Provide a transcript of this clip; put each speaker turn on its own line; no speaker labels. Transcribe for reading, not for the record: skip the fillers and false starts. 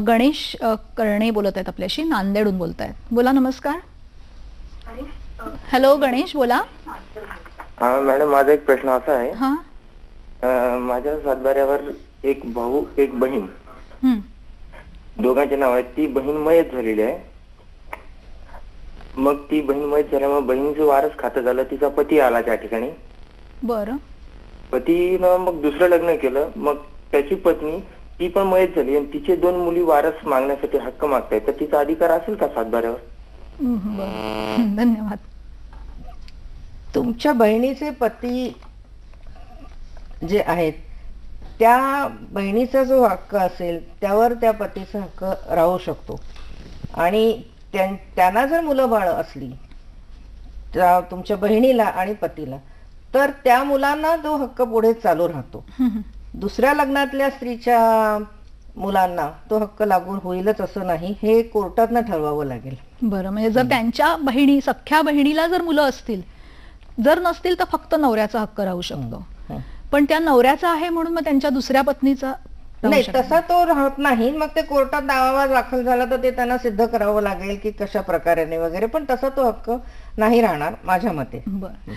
गणेश करणे बोलत आहेत आपल्याशी, नांदेडहून बोलतायत. बोला. नमस्कार. हॅलो गणेश, बोला.
हा मॅडम, माझा एक प्रश्न असा आहे.
हा.
माझ्या सातबाऱ्यावर एक भाऊ एक बहीण, दोघांचे नाव आहेत. ती बहीण मयत झालेली आहे. मग ती बहीण मयत झाल्यामुळे बहिणीचं वारस खातं झालं. तिचा पती आला त्या ठिकाणी.
बरं.
पतीनं मग दुसरं लग्न केलं. मग त्याची पत्नी ती पण मयत झाली आणि तिचे 2 मुली वारस मागण्यासाठी हक्क मागतायत. तर तिचा अधिकार असेल का सातबाऱ्यावर?
बरं, धन्यवाद.
तुमच्या बहिणीचे पती जे आहेत त्या बहिणीचा जो हक्क असेल त्यावर त्या पतीचा हक्क राहू शकतो. आणि त्यांना जर मुलं बाळ असली तुमच्या बहिणीला आणि पतीला, तर त्या मुलांना तो हक्क पुढे चालू राहतो. दुसऱ्या लग्नातल्या स्त्रीच्या मुलांना तो हक्क लागू होईलच असं नाही, हे कोर्टातनं ठरवावं लागेल.
बरं, म्हणजे जर त्यांच्या बहिणी, सख्ख्या बहिणीला जर मुलं असतील, जर नसतील तर फक्त नवऱ्याचा हक्क राहू शकतो. पण त्या नवऱ्याचा आहे म्हणून मग त्यांच्या दुसऱ्या पत्नीचा
नाही, तसा तो राहत नाही. मग ते कोर्टात दावा दाखल झाला तर ते त्यांना सिद्ध करावं लागेल की कशा प्रकारे वगैरे, पण तसा तो हक्क नाही राहणार माझ्या मते.
बरं.